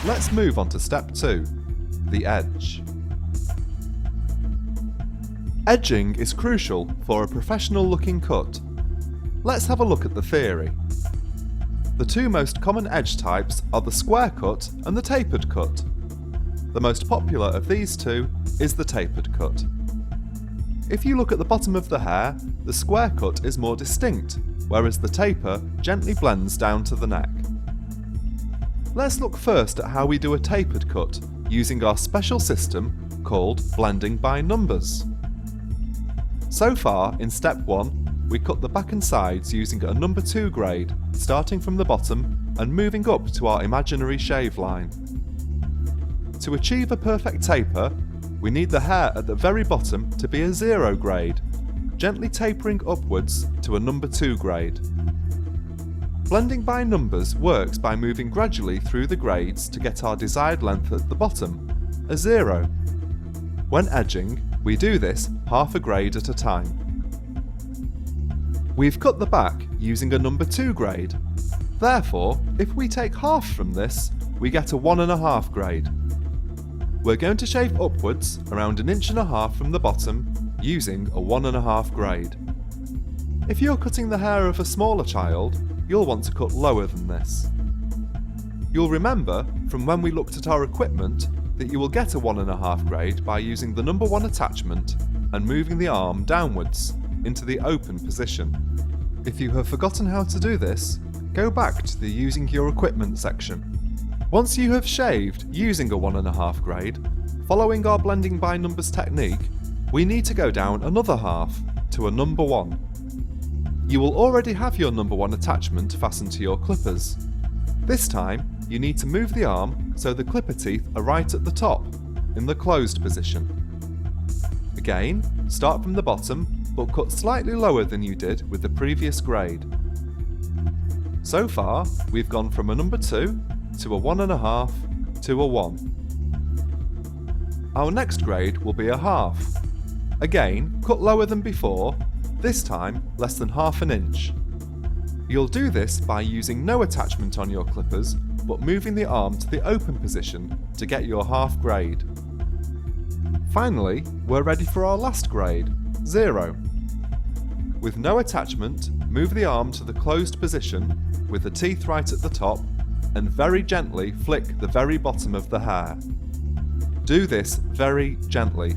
Let's move on to step 2, the edge. Edging is crucial for a professional looking cut. Let's have a look at the theory. The two most common edge types are the square cut and the tapered cut. The most popular of these two is the tapered cut. If you look at the bottom of the hair, the square cut is more distinct, whereas the taper gently blends down to the neck. Let's look first at how we do a tapered cut using our special system called blending by numbers. So far, in step 1, we cut the back and sides using a number 2 grade, starting from the bottom and moving up to our imaginary shave line. To achieve a perfect taper, we need the hair at the very bottom to be a 0 grade, gently tapering upwards to a number 2 grade. Blending by numbers works by moving gradually through the grades to get our desired length at the bottom, a 0. When edging, we do this half a grade at a time. We've cut the back using a number 2 grade. Therefore, if we take half from this, we get a 1.5 grade. We're going to shave upwards around 1.5 inches from the bottom using a 1.5 grade. If you're cutting the hair of a smaller child, you'll want to cut lower than this. You'll remember from when we looked at our equipment that you will get a 1.5 grade by using the number 1 attachment and moving the arm downwards into the open position. If you have forgotten how to do this, go back to the using your equipment section. Once you have shaved using a 1.5 grade, following our blending by numbers technique, we need to go down another half to a number 1. You will already have your number 1 attachment fastened to your clippers. This time, you need to move the arm so the clipper teeth are right at the top, in the closed position. Again, start from the bottom, but cut slightly lower than you did with the previous grade. So far, we've gone from a number 2 to a 1.5 to a 1. Our next grade will be a half. Again, cut lower than before, this time less than ½ inch. You'll do this by using no attachment on your clippers, but moving the arm to the open position to get your half grade. Finally, we're ready for our last grade, 0. With no attachment, move the arm to the closed position with the teeth right at the top and very gently flick the very bottom of the hair. Do this very gently.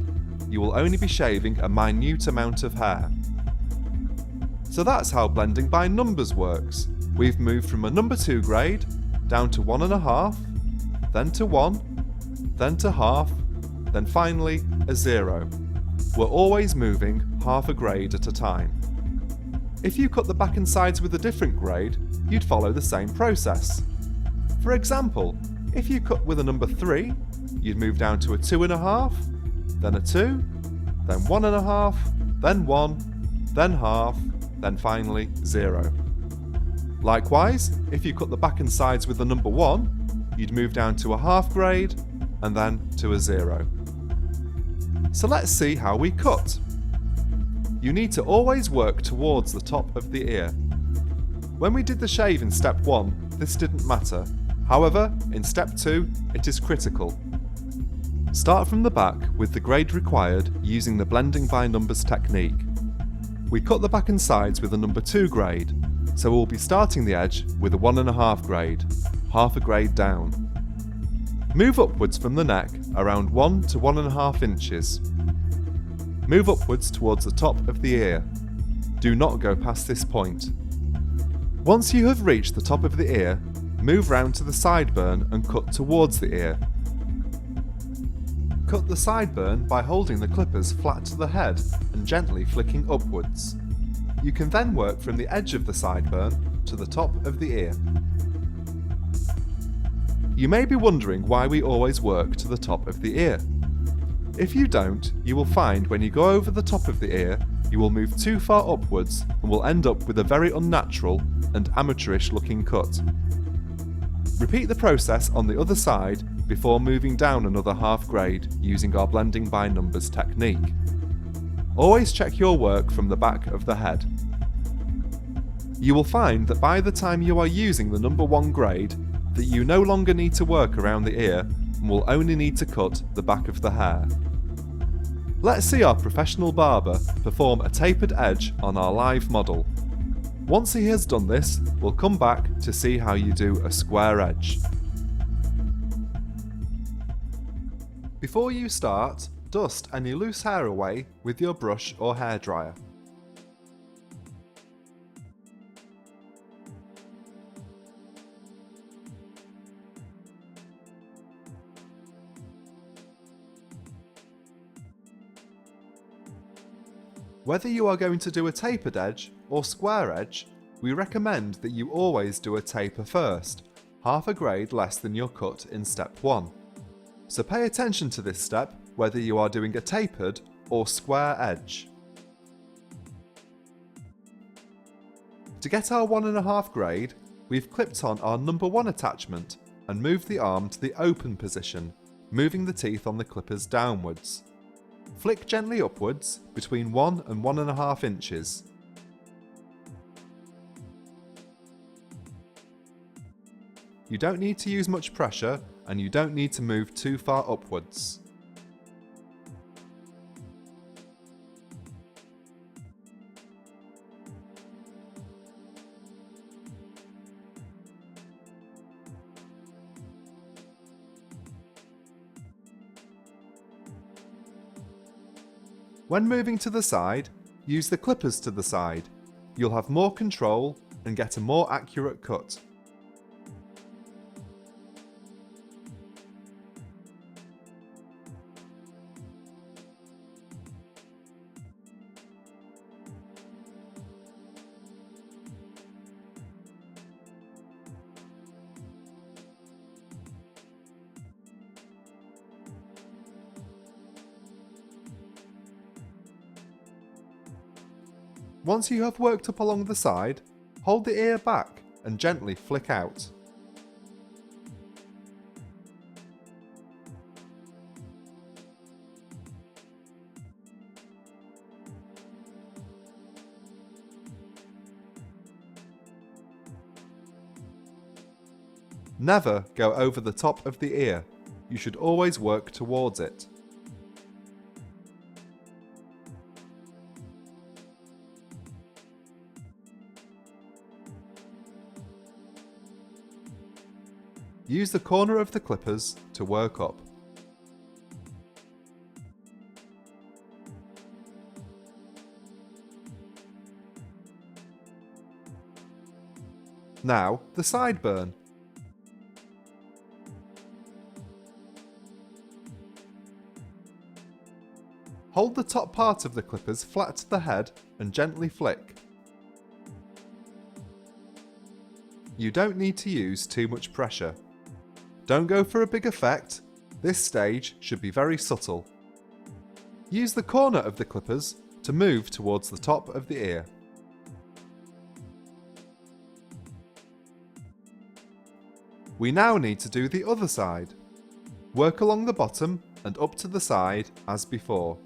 You will only be shaving a minute amount of hair. So that's how blending by numbers works. We've moved from a number 2 grade down to 1.5, then to 1, then to half, then finally a 0. We're always moving half a grade at a time. If you cut the back and sides with a different grade, you'd follow the same process. For example, if you cut with a number 3, you'd move down to a 2.5, then a 2, then 1.5, then 1, then half, then finally 0. Likewise, if you cut the back and sides with the number 1, you'd move down to a half grade, and then to a 0. So let's see how we cut. You need to always work towards the top of the ear. When we did the shave in step 1, this didn't matter. However, in step 2, it is critical. Start from the back with the grade required using the blending by numbers technique. We cut the back and sides with a number 2 grade, so we'll be starting the edge with a 1.5 grade, half a grade down. Move upwards from the neck around 1 to 1.5 inches. Move upwards towards the top of the ear. Do not go past this point. Once you have reached the top of the ear, move round to the sideburn and cut towards the ear. Cut the sideburn by holding the clippers flat to the head and gently flicking upwards. You can then work from the edge of the sideburn to the top of the ear. You may be wondering why we always work to the top of the ear. If you don't, you will find when you go over the top of the ear, you will move too far upwards and will end up with a very unnatural and amateurish looking cut. Repeat the process on the other side before moving down another half grade using our blending by numbers technique. Always check your work from the back of the head. You will find that by the time you are using the number 1 grade, that you no longer need to work around the ear and will only need to cut the back of the hair. Let's see our professional barber perform a tapered edge on our live model. Once he has done this, we'll come back to see how you do a square edge. Before you start, dust any loose hair away with your brush or hairdryer. Whether you are going to do a tapered edge or square edge, we recommend that you always do a taper first, half a grade less than your cut in step 1. So pay attention to this step whether you are doing a tapered or square edge. To get our 1.5 grade, we've clipped on our number 1 attachment and moved the arm to the open position, moving the teeth on the clippers downwards. Flick gently upwards between 1 and 1.5 inches. You don't need to use much pressure and you don't need to move too far upwards. When moving to the side, use the clippers to the side. You'll have more control and get a more accurate cut. Once you have worked up along the side, hold the ear back and gently flick out. Never go over the top of the ear. You should always work towards it. Use the corner of the clippers to work up. Now, the sideburn. Hold the top part of the clippers flat to the head and gently flick. You don't need to use too much pressure. Don't go for a big effect, this stage should be very subtle. Use the corner of the clippers to move towards the top of the ear. We now need to do the other side. Work along the bottom and up to the side as before.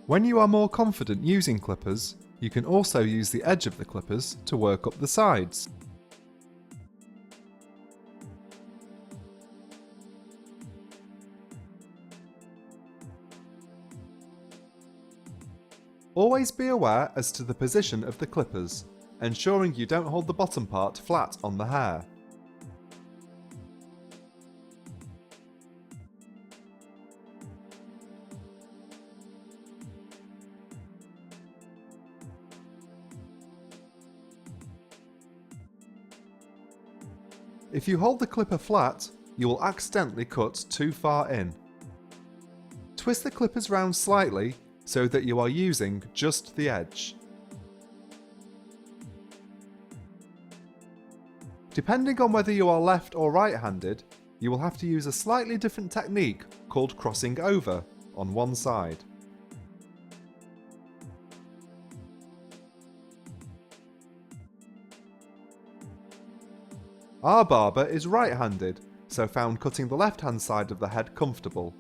When you are more confident using clippers, you can also use the edge of the clippers to work up the sides. Always be aware as to the position of the clippers, ensuring you don't hold the bottom part flat on the hair. If you hold the clipper flat, you will accidentally cut too far in. Twist the clippers round slightly so that you are using just the edge. Depending on whether you are left or right-handed, you will have to use a slightly different technique called crossing over on one side. Our barber is right-handed, so found cutting the left-hand side of the head comfortable.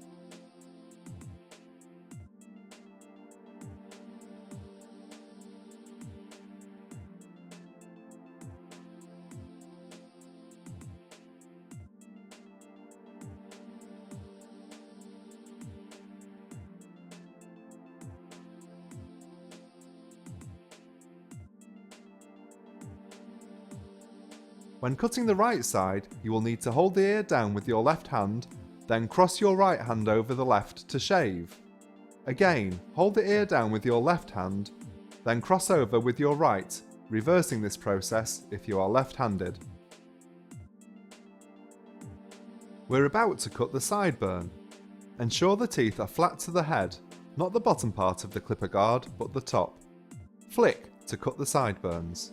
When cutting the right side, you will need to hold the ear down with your left hand, then cross your right hand over the left to shave. Again, hold the ear down with your left hand, then cross over with your right, reversing this process if you are left-handed. We're about to cut the sideburn. Ensure the teeth are flat to the head, not the bottom part of the clipper guard, but the top. Flick to cut the sideburns.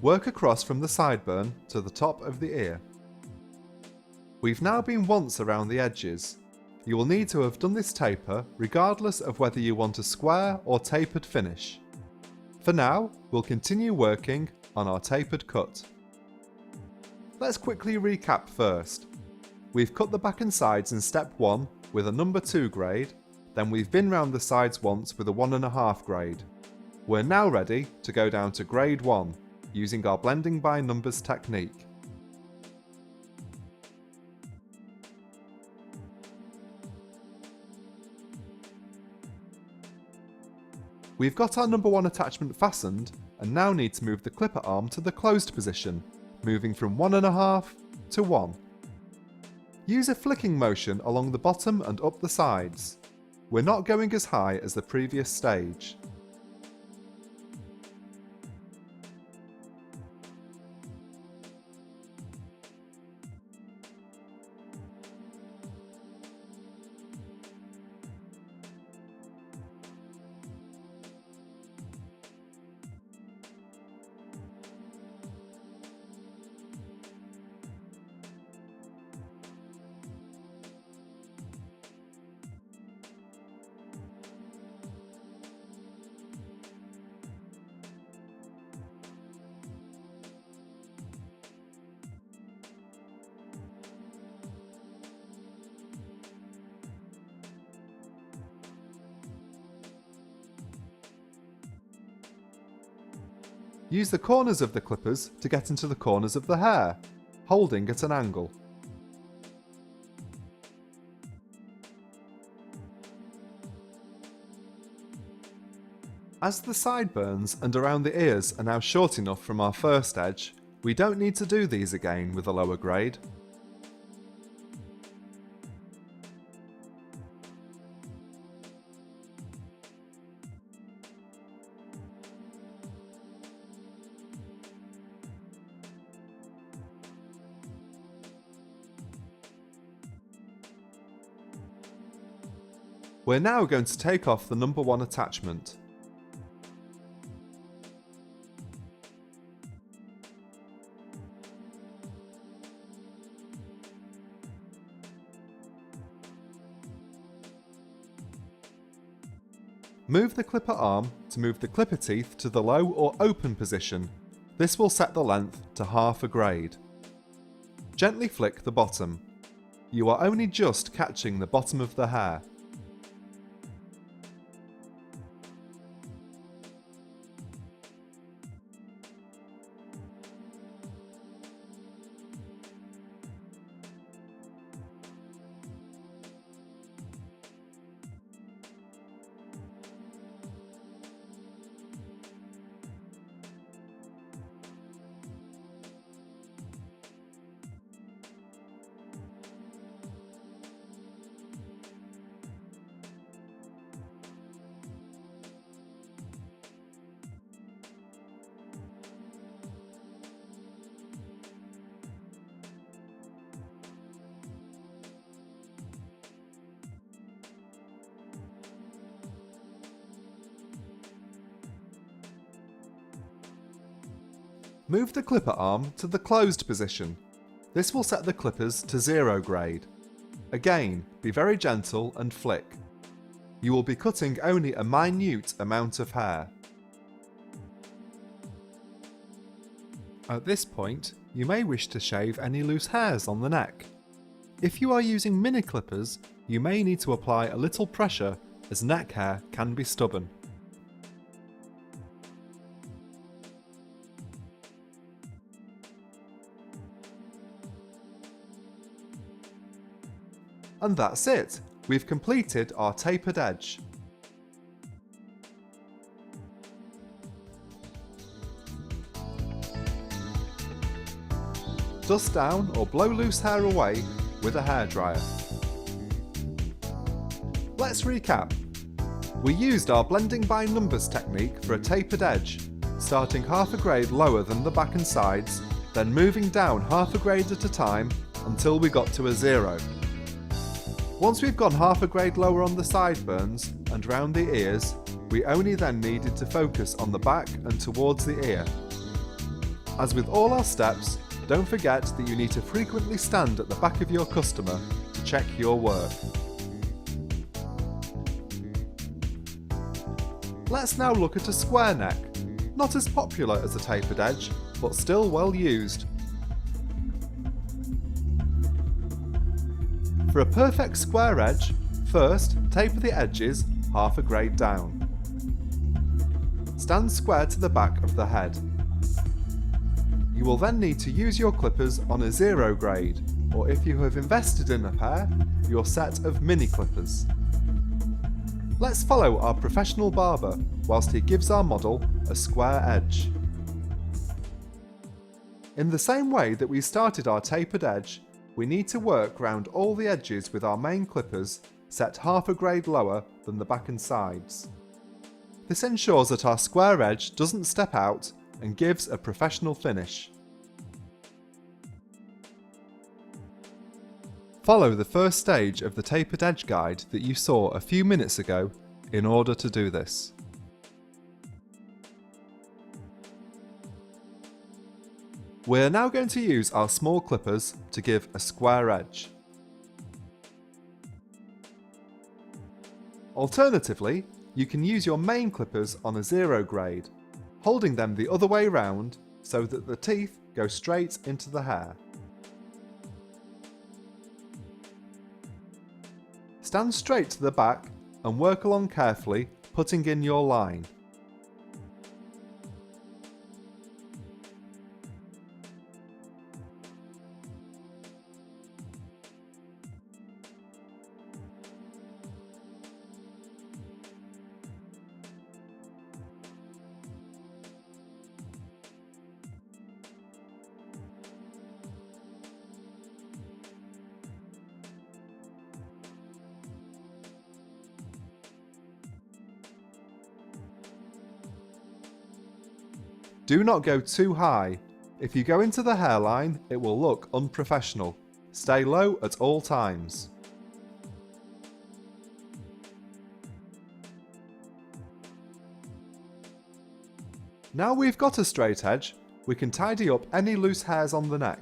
Work across from the sideburn to the top of the ear. We've now been once around the edges. You will need to have done this taper regardless of whether you want a square or tapered finish. For now, we'll continue working on our tapered cut. Let's quickly recap first. We've cut the back and sides in step 1 with a number 2 grade, then we've been round the sides once with a 1.5 grade. We're now ready to go down to grade 1, using our blending by numbers technique. We've got our number 1 attachment fastened and now need to move the clipper arm to the closed position, moving from 1.5 to 1. Use a flicking motion along the bottom and up the sides. We're not going as high as the previous stage. Use the corners of the clippers to get into the corners of the hair, holding at an angle. As the sideburns and around the ears are now short enough from our first edge, we don't need to do these again with a lower grade. We're now going to take off the number 1 attachment. Move the clipper arm to move the clipper teeth to the low or open position. This will set the length to half a grade. Gently flick the bottom. You are only just catching the bottom of the hair. Move the clipper arm to the closed position. This will set the clippers to 0 grade. Again, be very gentle and flick. You will be cutting only a minute amount of hair. At this point, you may wish to shave any loose hairs on the neck. If you are using mini clippers, you may need to apply a little pressure as neck hair can be stubborn. And that's it! We've completed our tapered edge. Dust down or blow loose hair away with a hairdryer. Let's recap. We used our blending by numbers technique for a tapered edge, starting half a grade lower than the back and sides, then moving down half a grade at a time until we got to a 0. Once we've gone half a grade lower on the sideburns and round the ears, we only then needed to focus on the back and towards the ear. As with all our steps, don't forget that you need to frequently stand at the back of your customer to check your work. Let's now look at a square neck. Not as popular as a tapered edge, but still well used. For a perfect square edge, first taper the edges half a grade down. Stand square to the back of the head. You will then need to use your clippers on a 0 grade, or if you have invested in a pair, your set of mini clippers. Let's follow our professional barber whilst he gives our model a square edge. In the same way that we started our tapered edge, we need to work round all the edges with our main clippers set half a grade lower than the back and sides. This ensures that our square edge doesn't step out and gives a professional finish. Follow the first stage of the tapered edge guide that you saw a few minutes ago in order to do this. We're now going to use our small clippers to give a square edge. Alternatively, you can use your main clippers on a 0 grade, holding them the other way round so that the teeth go straight into the hair. Stand straight to the back and work along carefully, putting in your line. Do not go too high. If you go into the hairline, it will look unprofessional. Stay low at all times. Now we've got a straight edge, we can tidy up any loose hairs on the neck.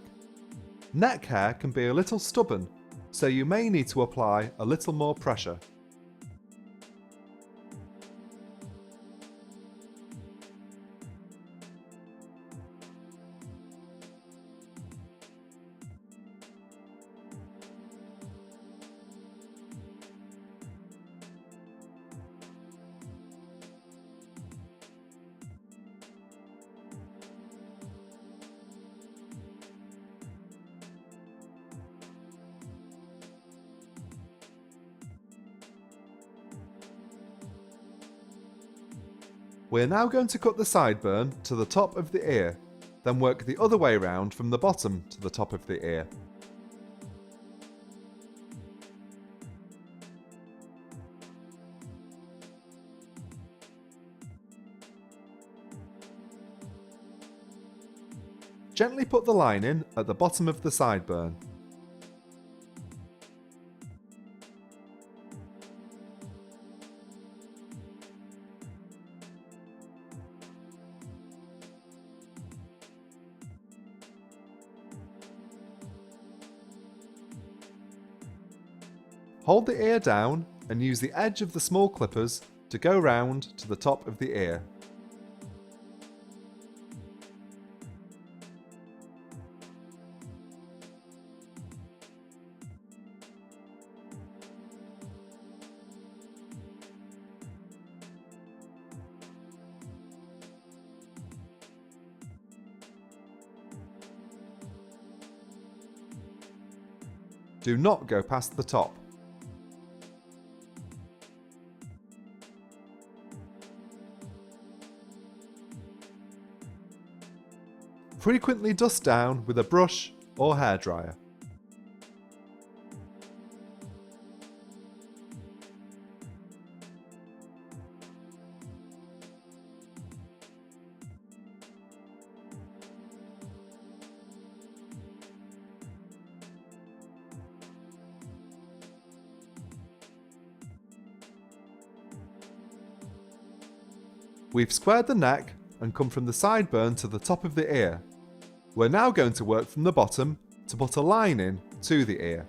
Neck hair can be a little stubborn, so you may need to apply a little more pressure. We're now going to cut the sideburn to the top of the ear, then work the other way round from the bottom to the top of the ear. Gently put the line in at the bottom of the sideburn. Hold the ear down and use the edge of the small clippers to go round to the top of the ear. Do not go past the top. Frequently dust down with a brush or hairdryer. We've squared the neck and come from the sideburn to the top of the ear. We're now going to work from the bottom to put a line in to the ear.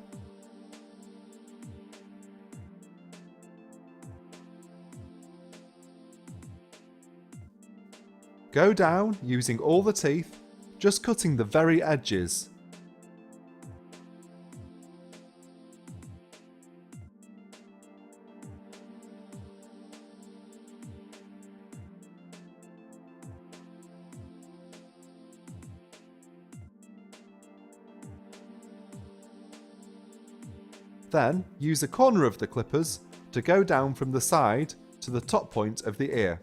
Go down using all the teeth, just cutting the very edges. Then use a corner of the clippers to go down from the side to the top point of the ear.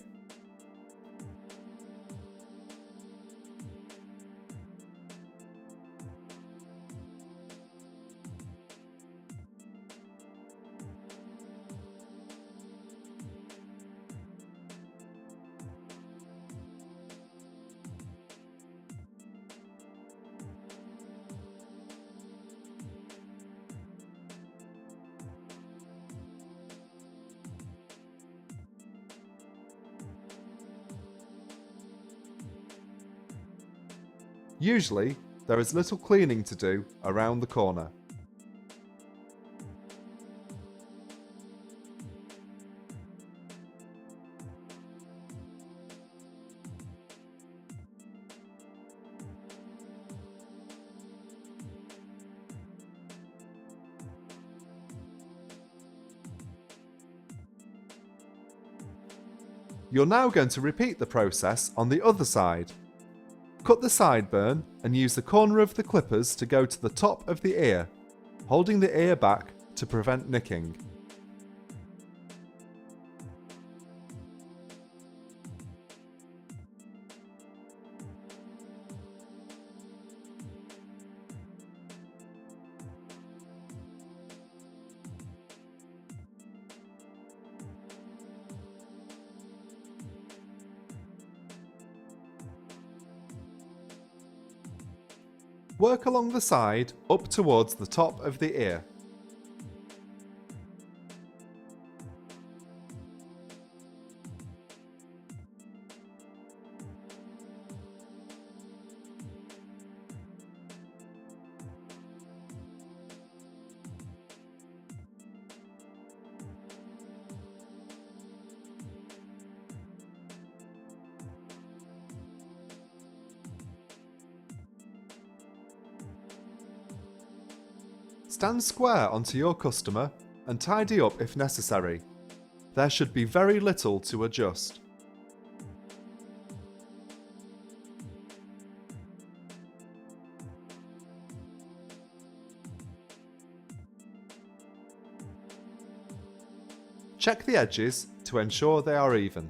Usually, there is little cleaning to do around the corner. You're now going to repeat the process on the other side. Cut the sideburn and use the corner of the clippers to go to the top of the ear, holding the ear back to prevent nicking. Work along the side up towards the top of the ear. Stand square onto your customer and tidy up if necessary. There should be very little to adjust. Check the edges to ensure they are even.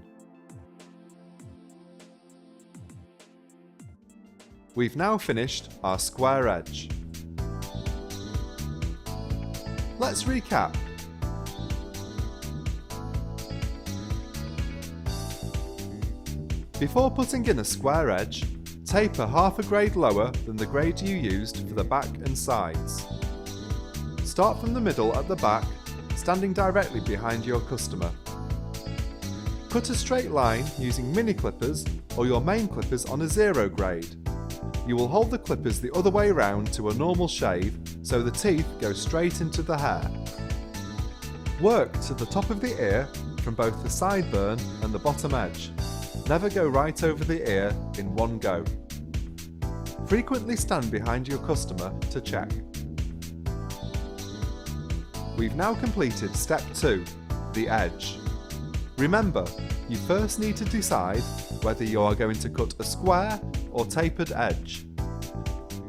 We've now finished our square edge. Let's recap. Before putting in a square edge, taper half a grade lower than the grade you used for the back and sides. Start from the middle at the back, standing directly behind your customer. Cut a straight line using mini clippers or your main clippers on a 0 grade. You will hold the clippers the other way round to a normal shave so the teeth go straight into the hair. Work to the top of the ear from both the sideburn and the bottom edge. Never go right over the ear in one go. Frequently stand behind your customer to check. We've now completed step 2, the edge. Remember, you first need to decide whether you are going to cut a square or tapered edge.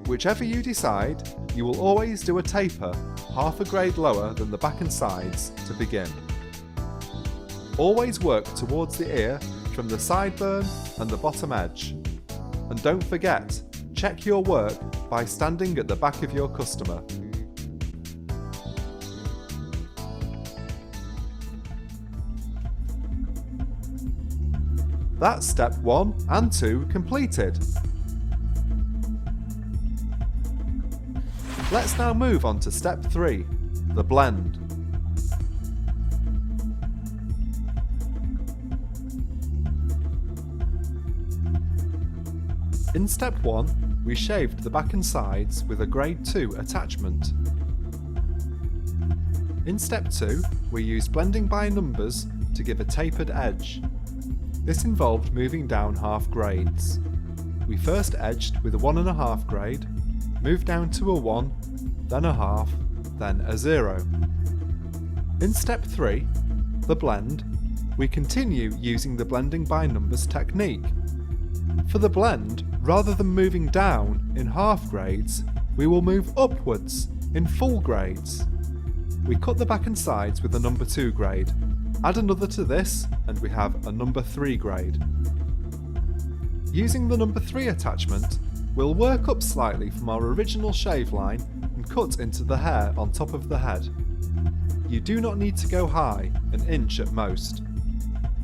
Whichever you decide, you will always do a taper half a grade lower than the back and sides to begin. Always work towards the ear from the sideburn and the bottom edge. And don't forget, check your work by standing at the back of your customer. That's step 1 and 2 completed. Let's now move on to step 3, the blend. In step 1, we shaved the back and sides with a grade 2 attachment. In step 2, we used blending by numbers to give a tapered edge. This involved moving down half grades. We first edged with a 1.5 grade, moved down to a 1, then a half, then a 0. In step 3, the blend, we continue using the blending by numbers technique. For the blend, rather than moving down in half grades, we will move upwards in full grades. We cut the back and sides with a number 2 grade. Add another to this and we have a number 3 grade. Using the number 3 attachment, we'll work up slightly from our original shave line and cut into the hair on top of the head. You do not need to go high, an inch at most.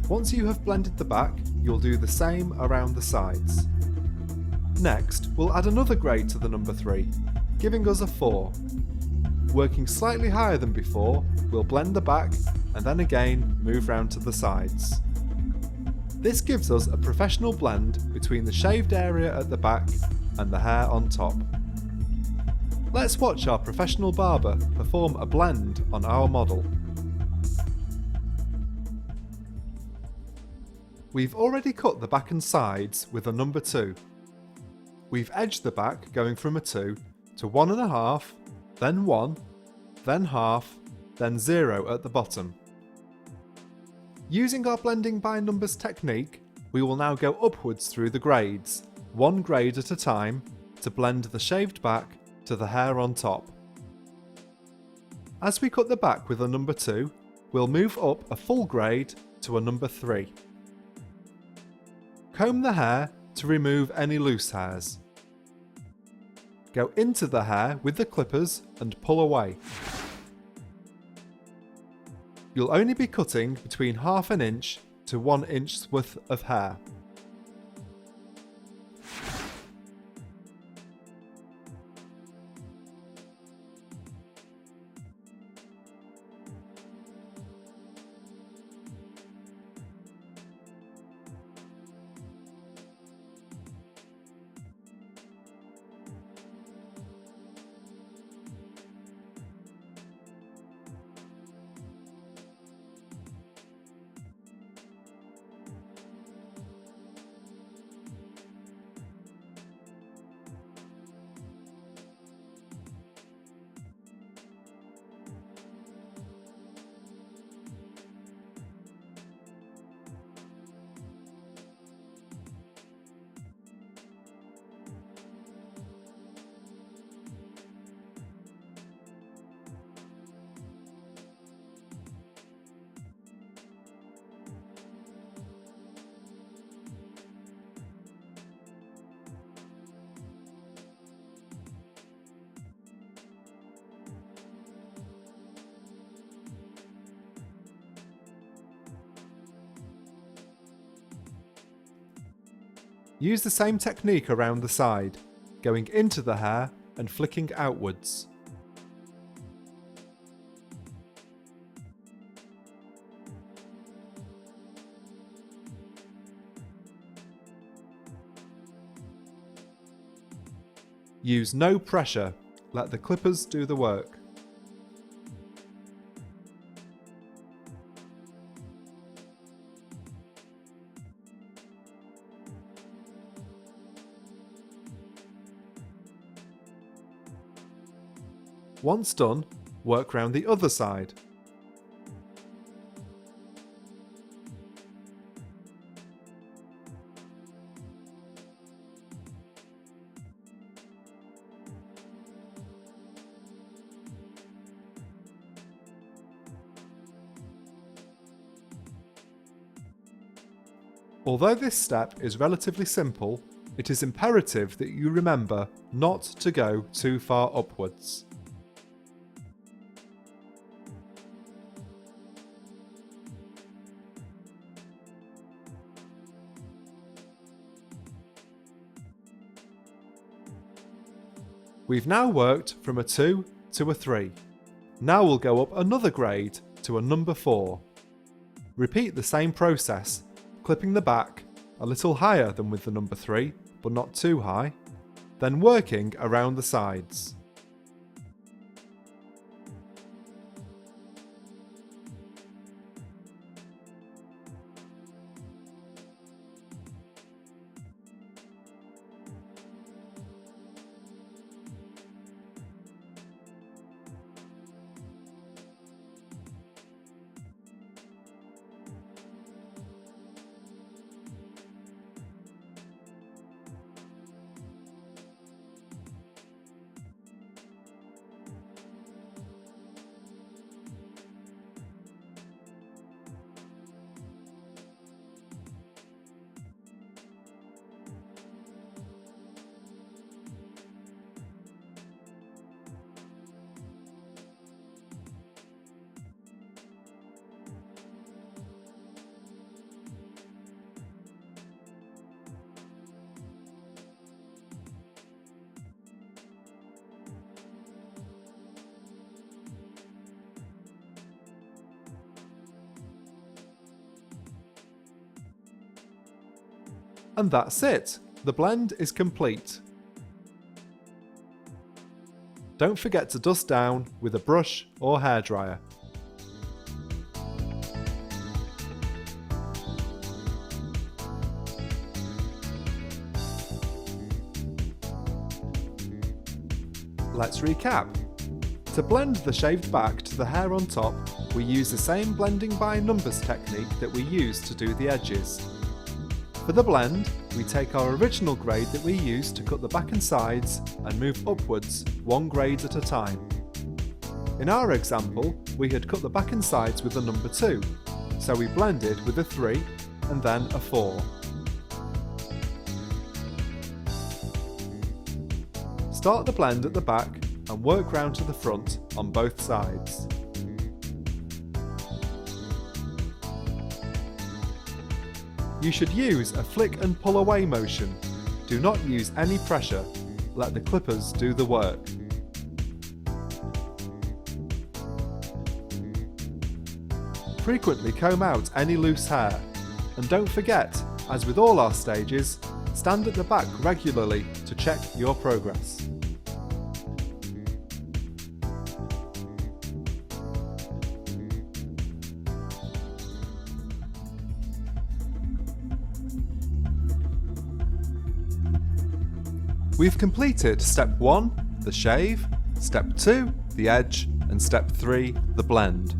Once you have blended the back, you'll do the same around the sides. Next, we'll add another grade to the number 3, giving us a 4. Working slightly higher than before, we'll blend the back and then again move round to the sides. This gives us a professional blend between the shaved area at the back and the hair on top. Let's watch our professional barber perform a blend on our model. We've already cut the back and sides with a number 2. We've edged the back going from a 2 to 1.5, then 1, then half, then 0 at the bottom. Using our blending by numbers technique, we will now go upwards through the grades, one grade at a time, to blend the shaved back to the hair on top. As we cut the back with a number 2, we'll move up a full grade to a number 3. Comb the hair to remove any loose hairs. Go into the hair with the clippers and pull away. You'll only be cutting between half an inch to 1 inch's worth of hair. Use the same technique around the side, going into the hair and flicking outwards. Use no pressure, let the clippers do the work. Once done, work round the other side. Although this step is relatively simple, it is imperative that you remember not to go too far upwards. We've now worked from a 2 to a 3. Now we'll go up another grade to a number 4. Repeat the same process, clipping the back a little higher than with the number 3, but not too high, then working around the sides. And that's it! The blend is complete. Don't forget to dust down with a brush or hairdryer. Let's recap. To blend the shaved back to the hair on top, we use the same blending by numbers technique that we used to do the edges. For the blend, we take our original grade that we used to cut the back and sides and move upwards 1 grade at a time. In our example, we had cut the back and sides with the number 2, so we blended with a 3 and then a 4. Start the blend at the back and work round to the front on both sides. You should use a flick and pull away motion. Do not use any pressure. Let the clippers do the work. Frequently comb out any loose hair. And don't forget, as with all our stages, stand at the back regularly to check your progress. We've completed step 1, the shave, step 2, the edge, and step 3, the blend.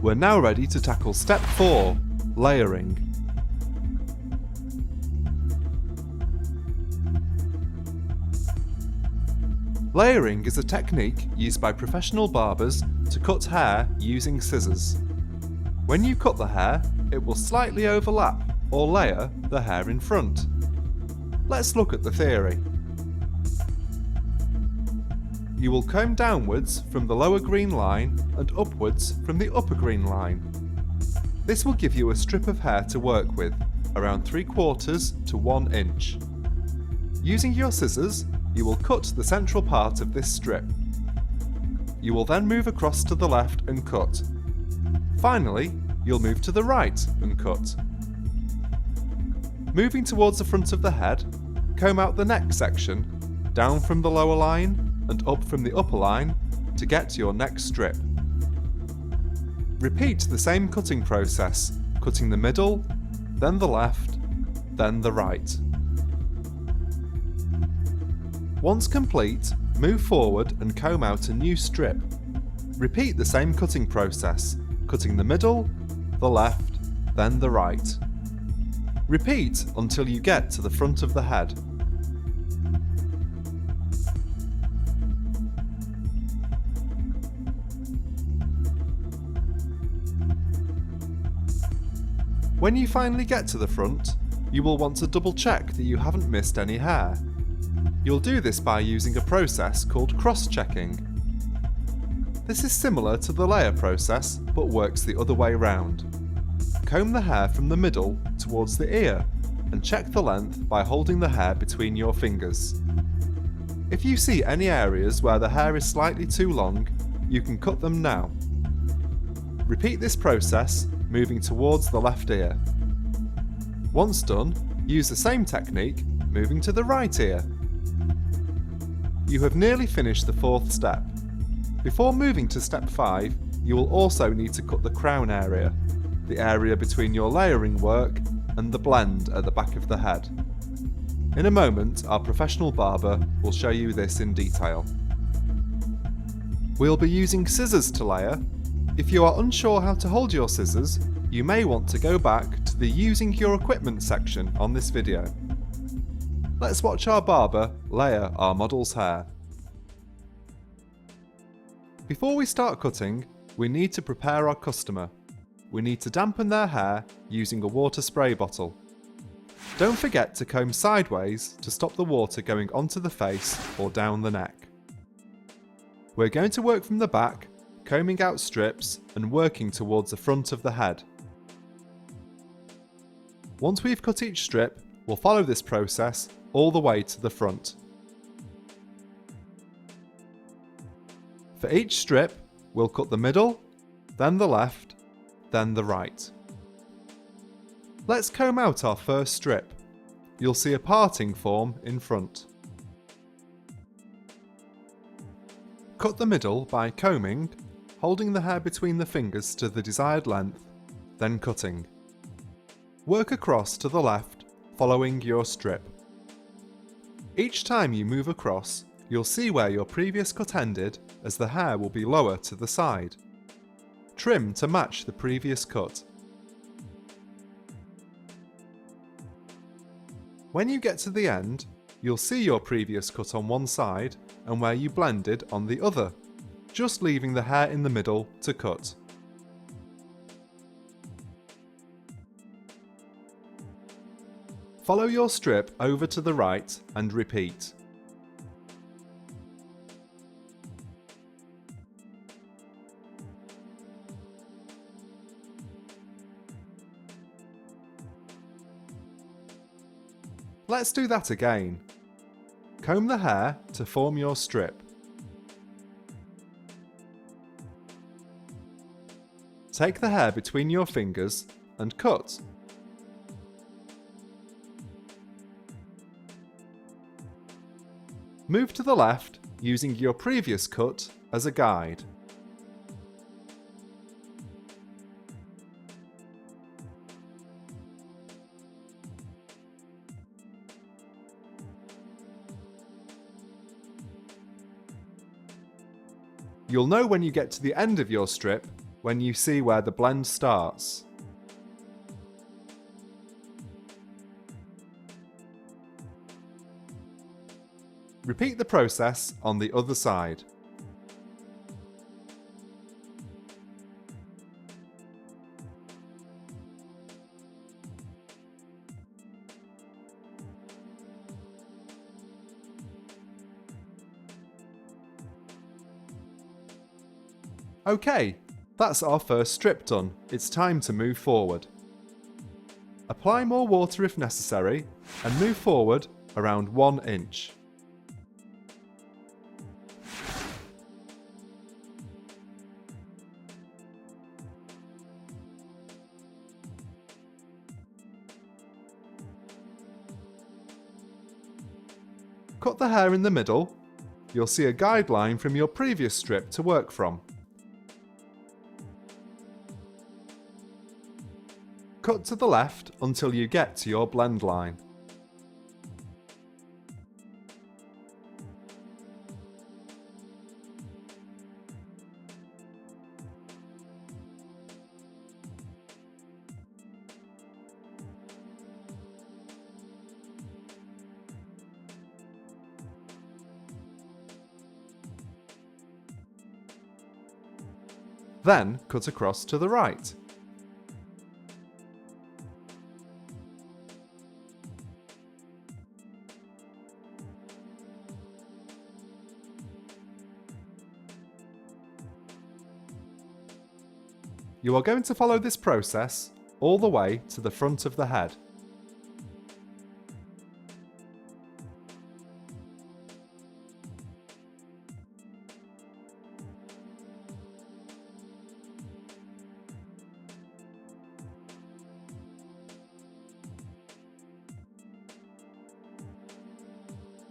We're now ready to tackle step 4, layering. Layering is a technique used by professional barbers to cut hair using scissors. When you cut the hair, it will slightly overlap or layer the hair in front. Let's look at the theory. You will comb downwards from the lower green line and upwards from the upper green line. This will give you a strip of hair to work with, around 3/4 to 1 inch. Using your scissors, you will cut the central part of this strip. You will then move across to the left and cut. Finally, you'll move to the right and cut. Moving towards the front of the head, comb out the neck section, down from the lower line and up from the upper line to get your next strip. Repeat the same cutting process, cutting the middle, then the left, then the right. Once complete, Move forward and comb out a new strip. Repeat the same cutting process, cutting the middle, the left, then the right. Repeat until you get to the front of the head. When you finally get to the front, you will want to double check that you haven't missed any hair. You'll do this by using a process called cross-checking. This is similar to the layer process, but works the other way round. Comb the hair from the middle towards the ear and check the length by holding the hair between your fingers. If you see any areas where the hair is slightly too long, you can cut them now. Repeat this process, moving towards the left ear. Once done, use the same technique, moving to the right ear. You have nearly finished the fourth step. Before moving to step 5, you will also need to cut the crown area, the area between your layering work and the blend at the back of the head. In a moment, our professional barber will show you this in detail. We'll be using scissors to layer. If you are unsure how to hold your scissors, you may want to go back to the Using Your Equipment section on this video. Let's watch our barber layer our model's hair. Before we start cutting, we need to prepare our customer. We need to dampen their hair using a water spray bottle. Don't forget to comb sideways to stop the water going onto the face or down the neck. We're going to work from the back, combing out strips and working towards the front of the head. Once we've cut each strip, we'll follow this process all the way to the front. For each strip, we'll cut the middle, then the left, then the right. Let's comb out our first strip. You'll see a parting form in front. Cut the middle by combing, holding the hair between the fingers to the desired length, then cutting. Work across to the left, following your strip. Each time you move across, you'll see where your previous cut ended, as the hair will be lower to the side. Trim to match the previous cut. When you get to the end, you'll see your previous cut on one side and where you blended on the other, just leaving the hair in the middle to cut. Follow your strip over to the right and repeat. Let's do that again. Comb the hair to form your strip. Take the hair between your fingers and cut. Move to the left using your previous cut as a guide. You'll know when you get to the end of your strip when you see where the blend starts. Repeat the process on the other side. Okay, that's our first strip done. It's time to move forward. Apply more water if necessary and move forward around 1 inch. Cut the hair in the middle. You'll see a guideline from your previous strip to work from. Cut to the left until you get to your blend line. Then cut across to the right. You are going to follow this process all the way to the front of the head.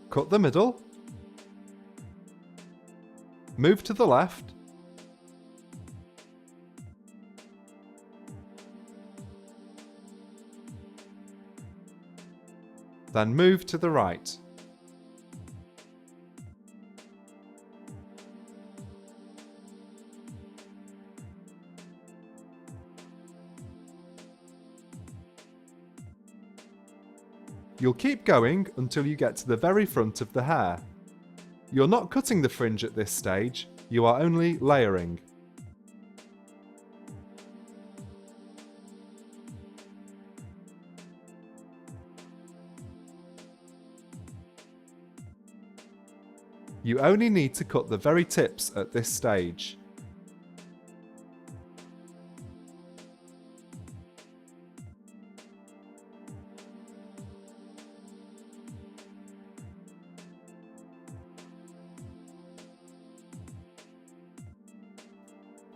Cut the middle, move to the left, then move to the right. You'll keep going until you get to the very front of the hair. You're not cutting the fringe at this stage, you are only layering. You only need to cut the very tips at this stage.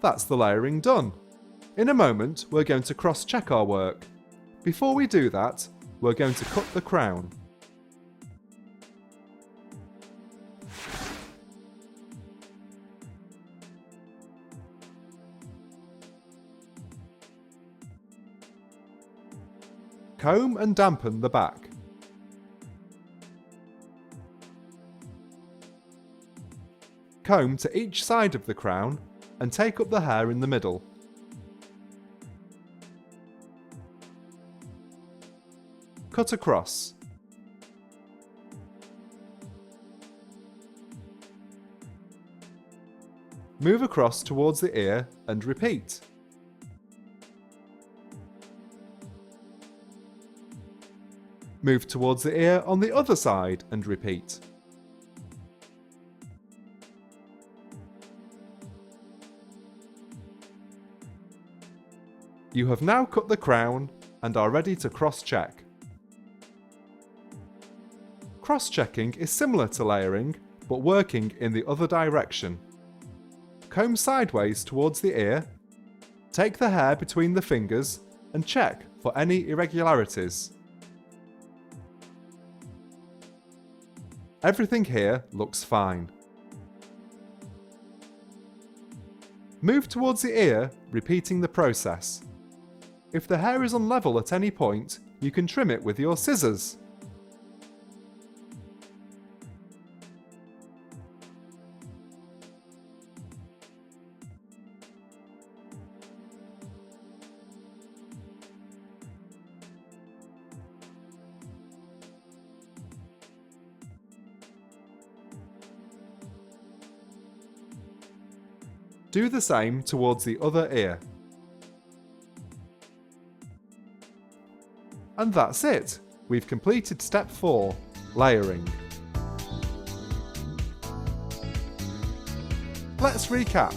That's the layering done. In a moment, we're going to cross-check our work. Before we do that, we're going to cut the crown. Comb and dampen the back. Comb to each side of the crown and take up the hair in the middle. Cut across. Move across towards the ear and repeat. Move towards the ear on the other side and repeat. You have now cut the crown and are ready to cross-check. Cross-checking is similar to layering, but working in the other direction. Comb sideways towards the ear, take the hair between the fingers and check for any irregularities. Everything here looks fine. Move towards the ear, repeating the process. If the hair is unlevel at any point, you can trim it with your scissors. Do the same towards the other ear. And that's it! We've completed step 4, layering. Let's recap.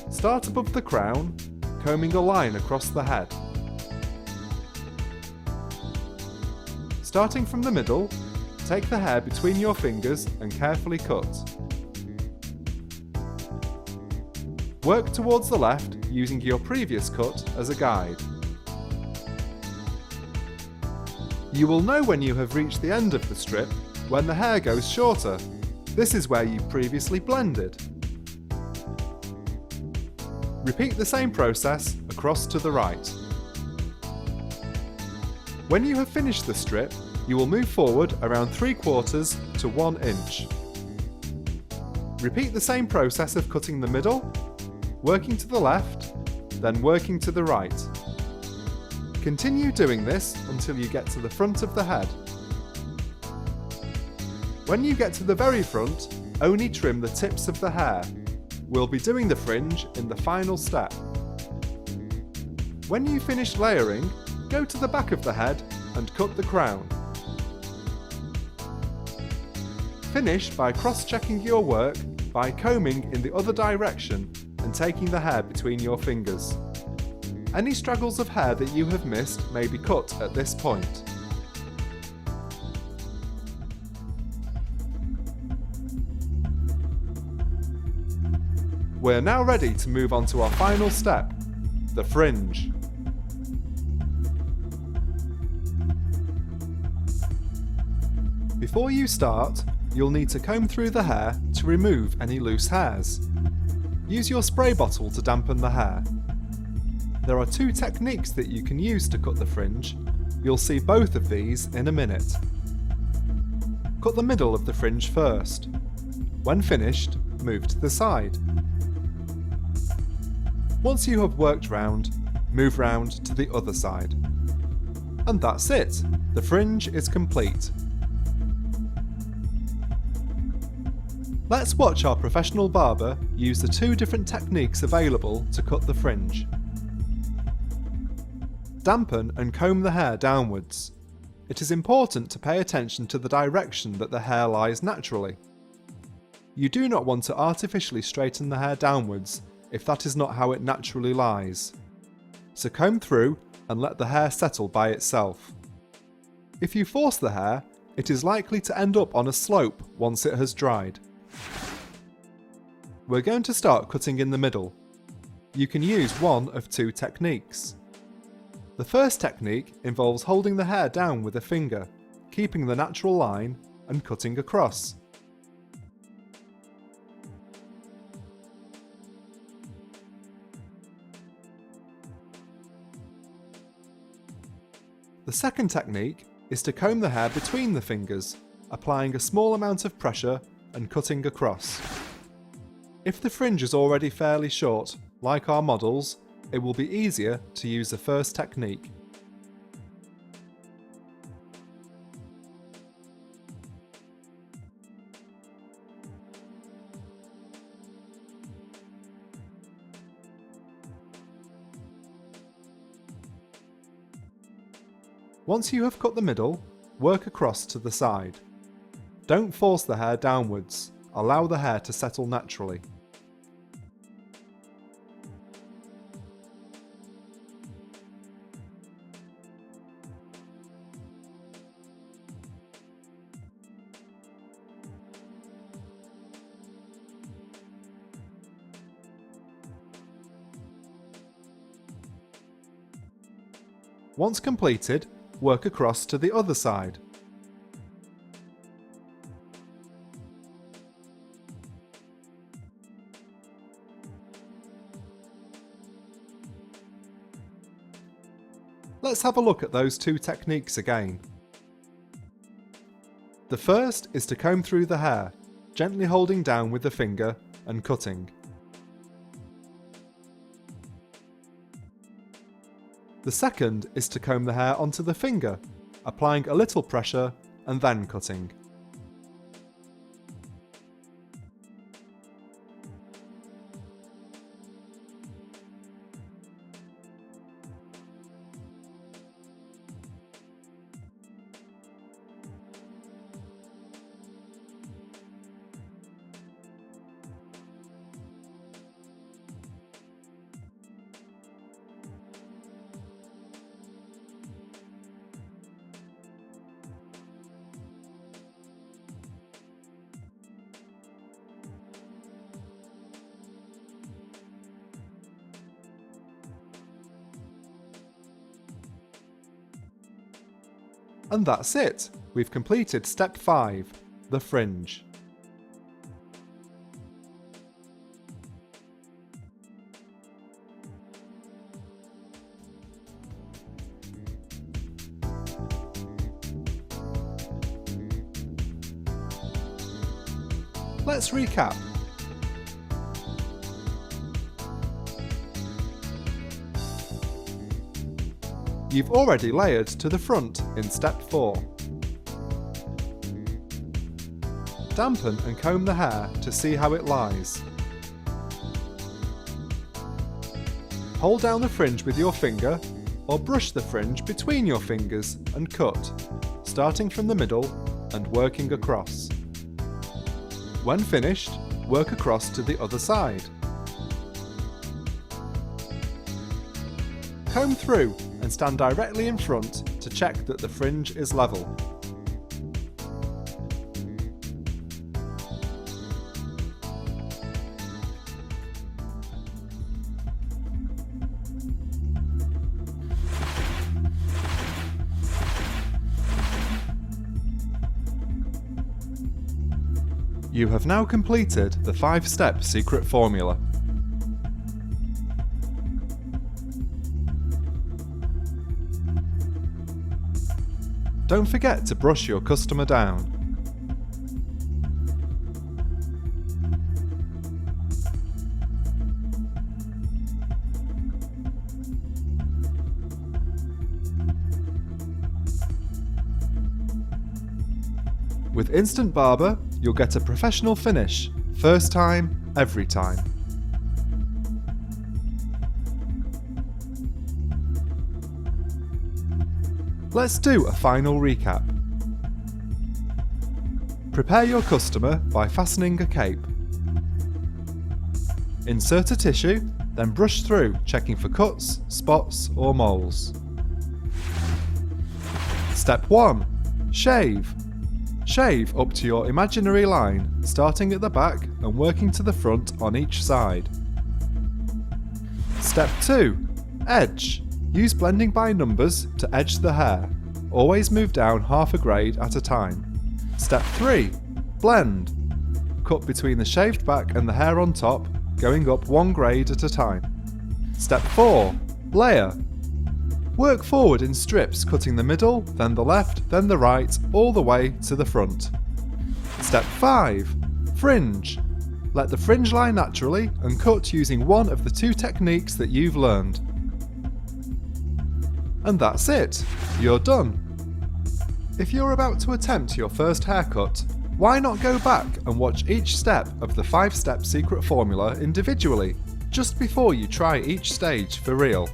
Start above the crown, combing a line across the head. Starting from the middle, take the hair between your fingers and carefully cut. Work towards the left using your previous cut as a guide. You will know when you have reached the end of the strip when the hair goes shorter. This is where you previously blended. Repeat the same process across to the right. When you have finished the strip, you will move forward around 3/4 to 1 inch. Repeat the same process of cutting the middle, working to the left, then working to the right. Continue doing this until you get to the front of the head. When you get to the very front, only trim the tips of the hair. We'll be doing the fringe in the final step. When you finish layering, go to the back of the head and cut the crown. Finish by cross-checking your work by combing in the other direction and taking the hair between your fingers. Any straggles of hair that you have missed may be cut at this point. We're now ready to move on to our final step, the fringe. Before you start, you'll need to comb through the hair to remove any loose hairs. Use your spray bottle to dampen the hair. There are two techniques that you can use to cut the fringe. You'll see both of these in a minute. Cut the middle of the fringe first. When finished, move to the side. Once you have worked round, move round to the other side. And that's it! The fringe is complete. Let's watch our professional barber use the two different techniques available to cut the fringe. Dampen and comb the hair downwards. It is important to pay attention to the direction that the hair lies naturally. You do not want to artificially straighten the hair downwards if that is not how it naturally lies. So comb through and let the hair settle by itself. If you force the hair, it is likely to end up on a slope once it has dried. We're going to start cutting in the middle. You can use one of two techniques. The first technique involves holding the hair down with a finger, keeping the natural line and cutting across. The second technique is to comb the hair between the fingers, applying a small amount of pressure and cutting across. If the fringe is already fairly short, like our models, it will be easier to use the first technique. Once you have cut the middle, work across to the side. Don't force the hair downwards, allow the hair to settle naturally. Once completed, work across to the other side. Let's have a look at those two techniques again. The first is to comb through the hair, gently holding down with the finger and cutting. The second is to comb the hair onto the finger, applying a little pressure and then cutting. And that's it! We've completed step 5, the fringe. Let's recap. You've already layered to the front in step 4. Dampen and comb the hair to see how it lies. Hold down the fringe with your finger or brush the fringe between your fingers and cut, starting from the middle and working across. When finished, work across to the other side. Comb through and stand directly in front to check that the fringe is level. You have now completed the 5-step secret formula. Don't forget to brush your customer down. With Instant Barber, you'll get a professional finish, first time, every time. Let's do a final recap. Prepare your customer by fastening a cape. Insert a tissue, then brush through, checking for cuts, spots or moles. Step 1. Shave. Shave up to your imaginary line, starting at the back and working to the front on each side. Step 2. Edge. Use blending by numbers to edge the hair. Always move down half a grade at a time. Step 3. Blend. Cut between the shaved back and the hair on top, going up 1 grade at a time. Step 4. Layer. Work forward in strips, cutting the middle, then the left, then the right, all the way to the front. Step 5. Fringe. Let the fringe lie naturally and cut using one of the 2 techniques that you've learned. And that's it, you're done. If you're about to attempt your first haircut, why not go back and watch each step of the 5-step secret formula individually, just before you try each stage for real.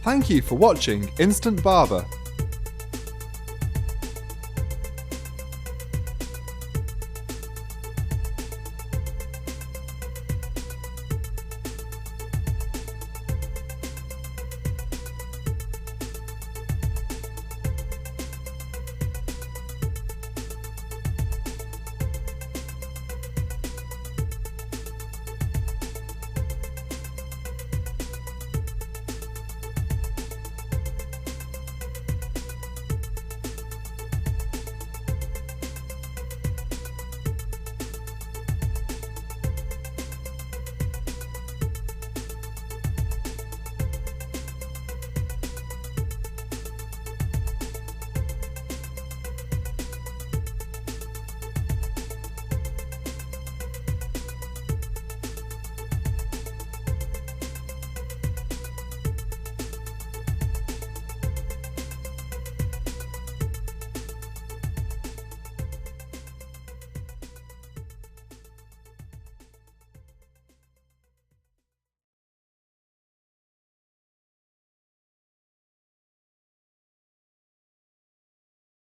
Thank you for watching Instant Barber.